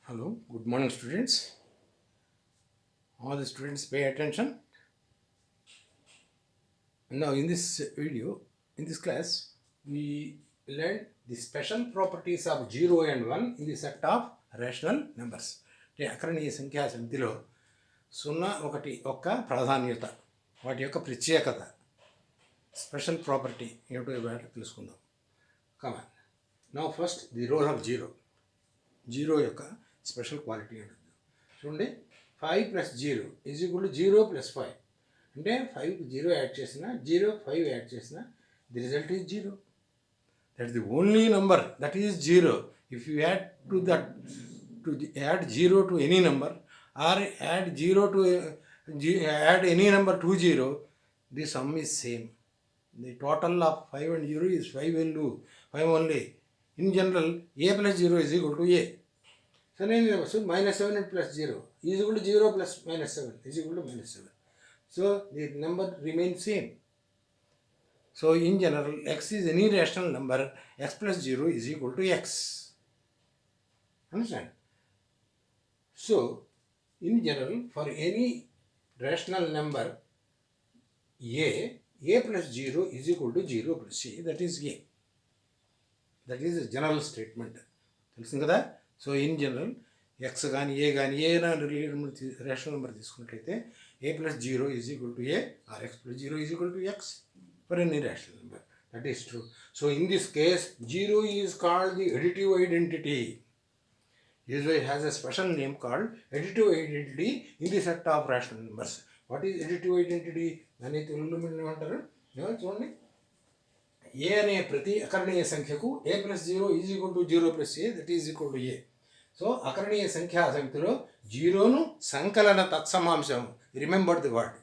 Hello, good morning students. All the students pay attention. Now in this video, in this class, we learn the special properties of 0 and 1 in the set of rational numbers. అంటే అకరణీయ సంఖ్యా సమితిలో 0, 1 యొక్క ప్రాధాన్యత, వాటి యొక్క ప్రత్యేకత, special property ఏమిటో ఇవాళ తెలుసుకుందాం. Come on. Now first the role of zero. Zero యొక్క స్పెషల్ క్వాలిటీ ఉంటుంది. చూడండి, 5 + 0 = 0 + 5. అంటే 5కి 0 యాడ్ చేసిన, 0 5 యాడ్ చేసిన, the result is 0. That is the only number that is 0. If you add to that add 0 to any number or add 0 to add any number to 0, the sum is same. The total of 5 and 0 is 5 only. In general, a plus 0 is equal to a. So -7 and plus 0 is equal to 0 plus -7 is equal to -7. So the number remains same. So in general, x is any rational number. X plus 0 is equal to x. Understand? So in general, for any rational number a plus 0 is equal to 0 plus c. That is a. That is a general statement. తెలుసు కదా. So in general X కానీ ఏ కానీ a rational number తీసుకున్నట్లయితే a plus 0 is equal to a or x plus 0 is equal to x for any rational number. That is true. So in this case, 0 is called the additive identity. Usually it has a special name called additive identity in the set of rational numbers. What is additive identity? దాన్ని తెలుగులో ఏమంటారు చూడండి. ఏ అనే ప్రతి అకరణీయ సంఖ్యకు a plus 0 is equal to 0 plus a, that is equal to a. So అకరణీయ సంఖ్యా సమితిలో 0ను సంకలన తత్సమాంశం. రిమెంబర్ ది వర్డ్,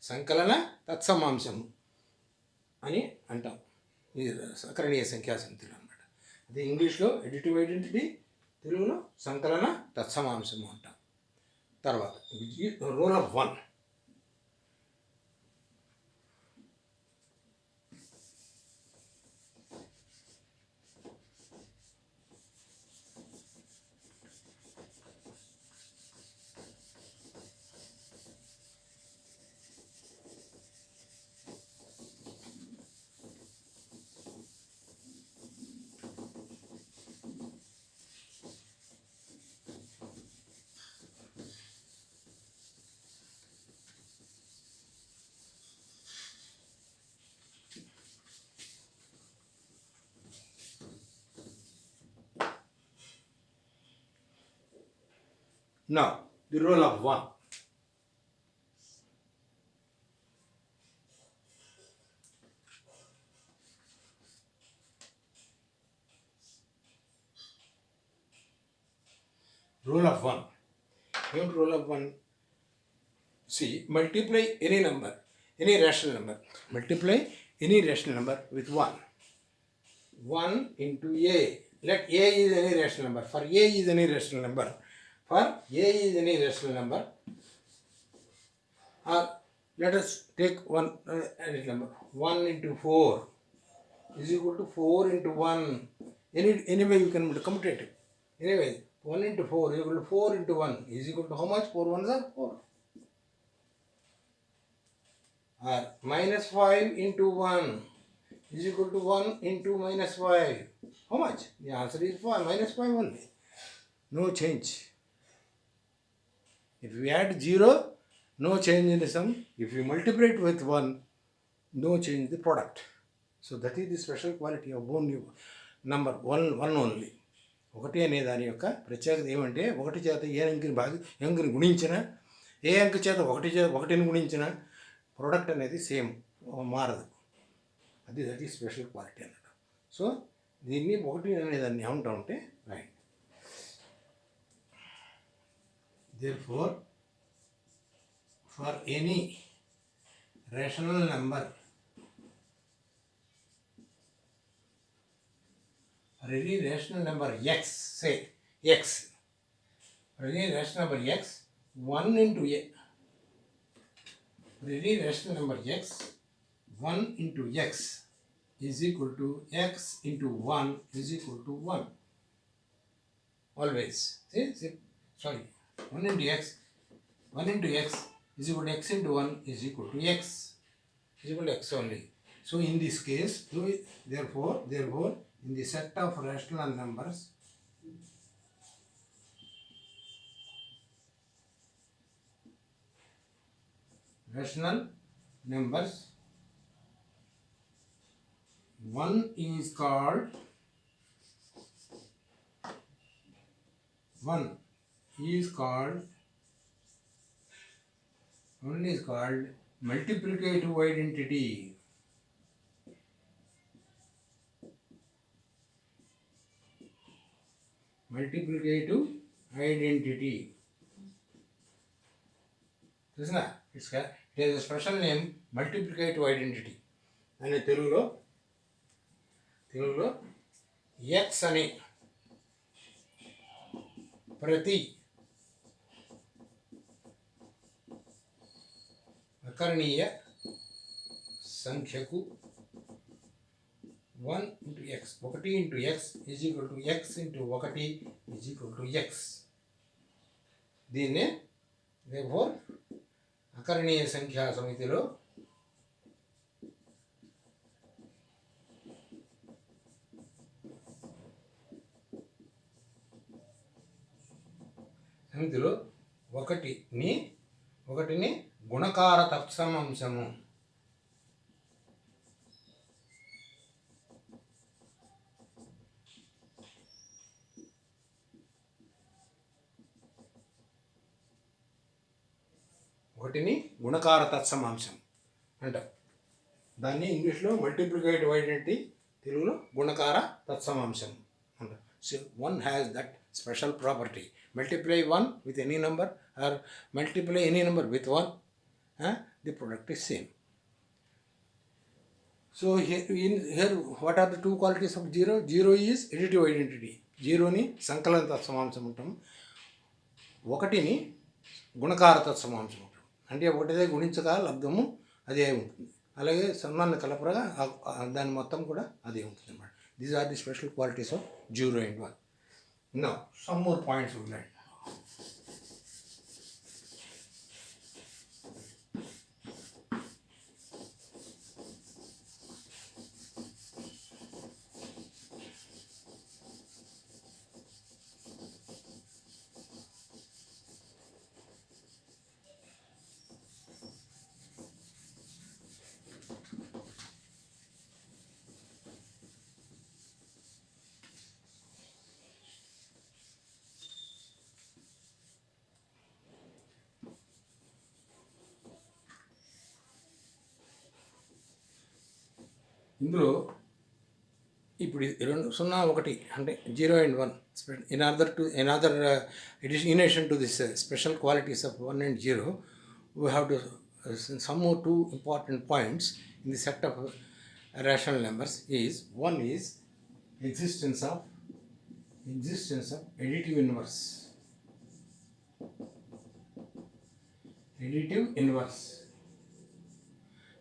సంకలన తత్సమాంశం అని అంటాం ఈ అకరణీయ సంఖ్యా సమితిలో అనమాట. అదే ఇంగ్లీష్లో ఎడిటివ్ ఐడెంటిటీ, తెలుగులో సంకలన తత్సమాంశము అంటాం. తర్వాత rule of 1. Now, the rule of 1. Rule of 1. What rule of 1? See, multiply any number, any rational number. Multiply any rational number with 1. 1 into a. Let a is any rational number. For a is any rational number. For a is any rational number, or let us take one number. 1 into 4 is equal to 4 into 1. Anyway you can commute it. Anyway, 1 into 4 is equal to 4 into 1 is equal to how much? 4 ones are 4. Or -5 into 1 is equal to 1 into -5. How much? The answer is -5 only. No change. If you add 0, no change in the sum. If you multiply it with 1, no change in the product. So that is the special quality of one number, one only. ఒకటి అనే దాని యొక్క ప్రత్యేకత ఏమంటే, ఒకటి చేత ఏ అంకెని గుణించిన, ఏ అంక చేత ఒకటిని గుణించిన ప్రోడక్ట్ అనేది సేమ్, మారదు. దట్ ఈస్ స్పెషల్ క్వాలిటీ అన్నట్టు. సో దీన్ని ఒకటి అనేదాన్ని ఏమంటా ఉంటే right. Therefore, for any rational number, x, say x, for any rational number x, 1 into a, for any rational number x, 1 into x is equal to x into 1 is equal to 1. always. See, sorry, 1 into x, 1 into x is equal to x into 1 is equal to x, is equal to x only. So in this case, therefore, in the set of rational numbers, one is called multiplicative identity. Multiplicative identity. చూసినా it is a special name multiplicative identity అనే తెలుగులో X అనే ప్రతి అకరణీయ సంఖ్యకు 1 into x, 1 into x is equal to x into 1 is equal to x. దీన్నే therefore అకరణీయ సంఖ్యా సమితిలో ఒకటిని గుణకార తత్సమాంశము అంటారు. దాన్ని ఇంగ్లీష్లో మల్టిప్లికేటివ్ ఐడెంటిటీ, తెలుగులో గుణకార తత్సమాంశం అంటారు. So one has that special property. Multiply 1 with any number or multiply any number with 1, the product is same. So here what are the two qualities of 0? 0 is additive identity. 0ని సంకలన తత్సమాంశం ఉంటాం, 1ని గుణకార తత్సమాంశం ఉంటాం. అంటే ఒకటిదే గుణించగా లబ్ధము అదే ఉంటుంది, అలాగే సున్నాన్ని కలపరగా దాని మొత్తం కూడా అదే ఉంటుంది అన్నమాట. These are the special qualities of 0 and 1. Now, some more points we learned. ఇందులో ఇప్పుడు 2 0 1 అంటే 0 and 1 in addition to this special qualities of 1 and 0, we have to some more two important points in the set of rational numbers. One is existence of additive inverse,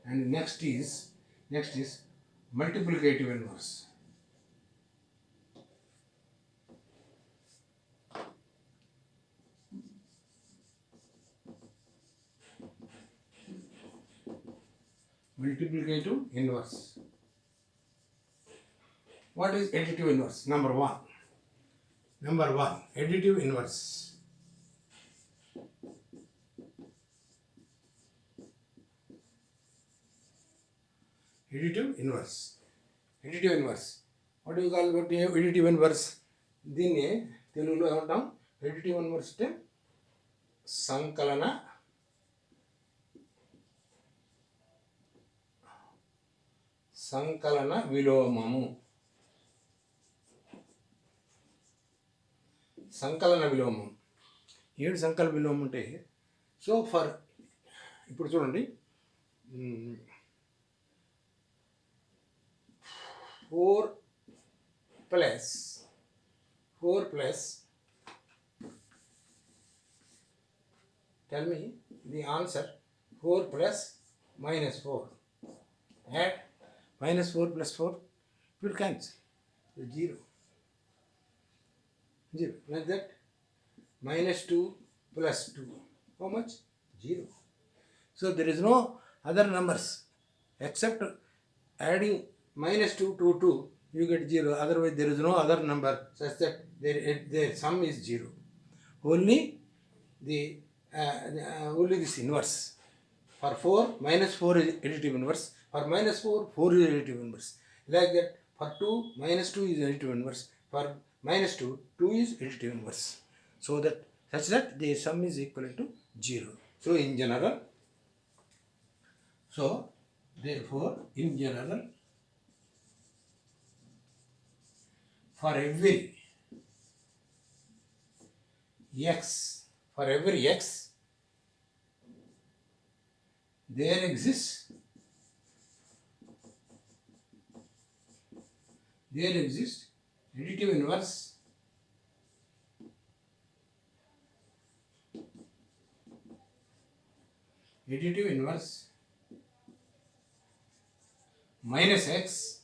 and next is multiplicative inverse. Multiplicative inverse. What is additive inverse? Number one, additive inverse. Additive inverse. What do you call additive inverse? దీన్ని తెలుగులో ఏమంటాం? additive inverse అంటే సంకలన విలోమము. ఏడు సంకలన విలోమం అంటే, so for ఇప్పుడు చూడండి, 4 plus tell me the answer. 4 plus minus 4, add minus 4 plus 4 will cancel, 0. 0. Like that, minus 2 plus 2. How much? 0. So there is no other numbers except adding minus 2 to 2, you get 0. Otherwise, there is no other number such that their sum is 0. Only only this inverse. For 4, minus 4 is additive inverse. For minus 4, 4 is additive inverse. Like that, for 2, minus 2 is additive inverse. For minus 2, 2 is additive inverse. So that such that the sum is equal to 0. So in general, therefore, in general, for every x, there exists additive inverse minus x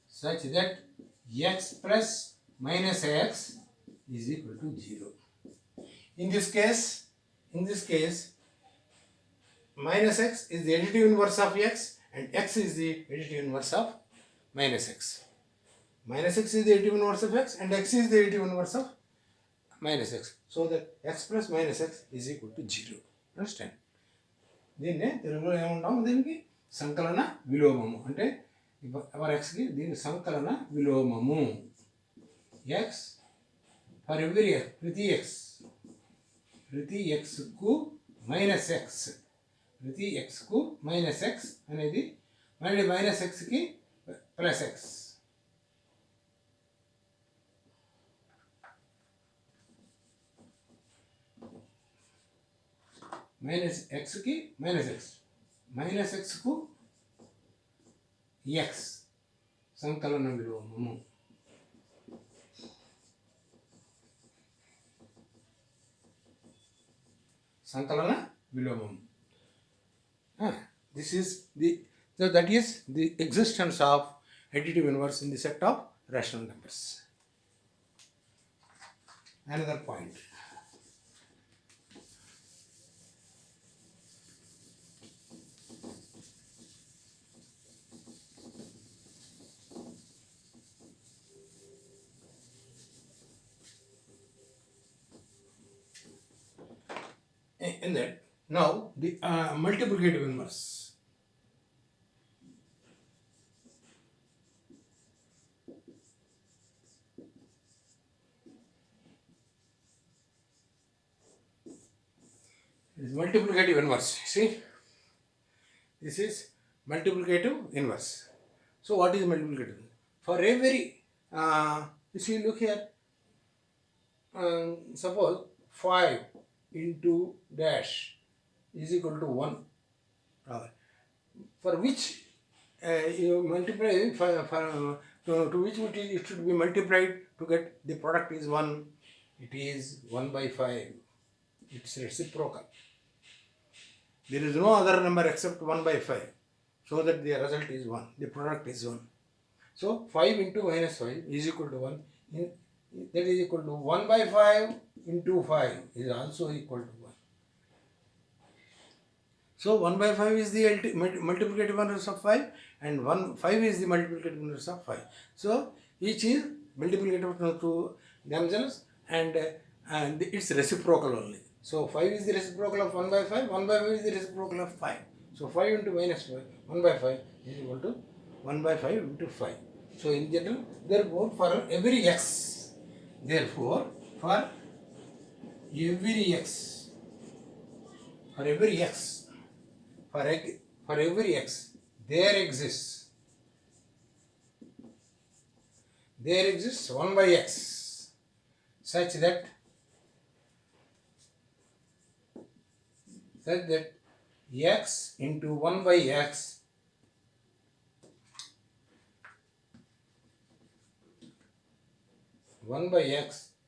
such that x plus minus x is equal to 0. In this case, minus x is the additive inverse of x and x is the additive inverse of minus x. Minus x is the additive inverse of x and x is the additive inverse of minus x. So that x plus minus x is equal to 0. Understand? దీన్నే తెలుగులో ఏమంటాము, దీనికి సంకలన విలోమము. అంటే for ఎక్స్కి దీని సంకలన విలోమము. X for every x, ప్రతి ఎక్స్కు మైనస్ ఎక్స్ అనేది మళ్ళీ మైనస్ ఎక్స్కి ప్లస్ ఎక్స్. మైనస్ ఎక్స్కి మైనస్ ఎక్స్కు ఎక్స్ సంకలన విలోమము. సంకలన విలోమము. This is that is the existence of additive inverse in the set of rational numbers. Another point. In that, now the multiplicative inverse. This is multiplicative inverse. See, this is multiplicative inverse. So what is multiplicative? For every, you see, look here, suppose 5 into dash is equal to 1. For which you multiply, to which it should be multiplied to get the product is 1. It is 1 by 5. It's reciprocal. There is no other number except 1 by 5. So that the result is 1. The product is 1. So 5 into minus 5 is equal to 1. That is equal to 1 by 5 into 5 is also equal to 1. So 1 by 5 is the multiplicative inverse of 5 and 5 is the multiplicative inverse of 5. So each is multiplicative to themselves and it's reciprocal only. So 5 is the reciprocal of 1 by 5, 1 by 5 is the reciprocal of 5. So 5 into minus 5, 1 by 5 is equal to 1 by 5 into 5. So in general, therefore for every x, for every x, there exists 1 by x such that x into 1 by x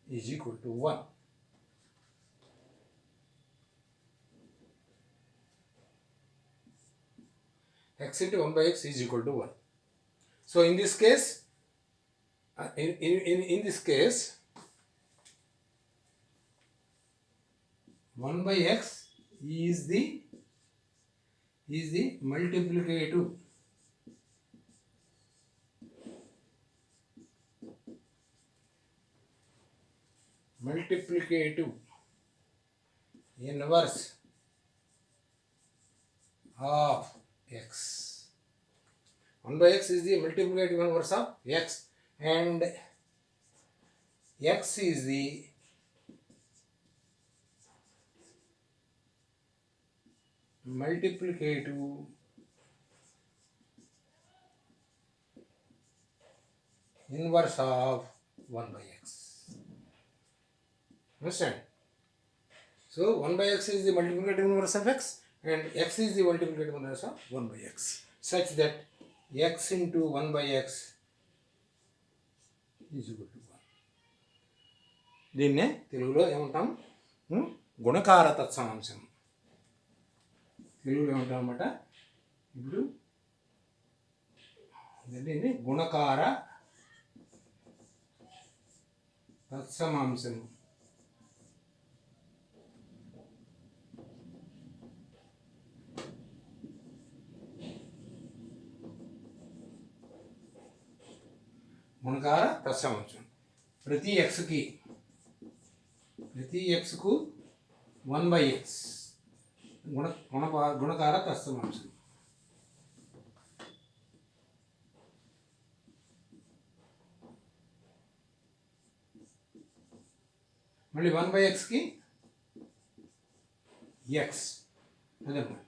is equal to 1. X into 1 by x is equal to 1. So in this case, in this case, 1 by x is the multiplicative inverse of x. 1 by x is the multiplicative inverse of x, and x is the multiplicative inverse of 1 by x. Understand? So 1 by x is the multiplicative inverse of x, and x is the multiplicative inverse of 1 by x, such that x into 1 by x is equal to 1. దీన్నే తెలుగులో ఏమంటాం? గుణకార తత్సమాంశం. తెలుగులో ఏమంటాం అన్నమాట? ఇప్పుడు దీన్ని గుణకార తత్సమాంశం. గుణకార తత్సమాంశం. ప్రతి ఎక్స్కు 1 by x గుణకార తత్సమాంశం. మళ్ళీ 1 by xకి x అదన్నమాట.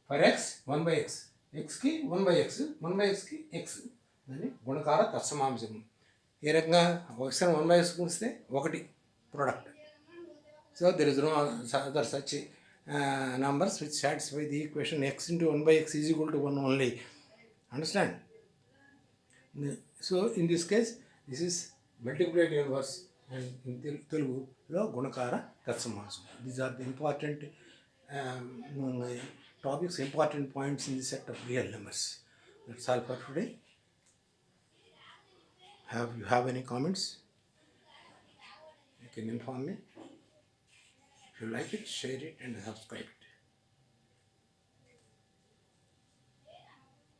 For x 1 by x, xకి 1 by x, 1 by xకి x, దాన్ని గుణకార తత్సమాంశం. ఏ రకంగా ఒకసారి 1 by x గుణిస్తే 1 product. So there is no other such numbers which satisfy the equation x into 1 by x is equal to 1 only. Understand? So in this case, this is multiplicative inverse, and in Telugulo gunakara tatsamansam. These are the important topics, important points in the set of real numbers. That's all for today. You have any comments? You can inform me. If you like it, share it and subscribe it.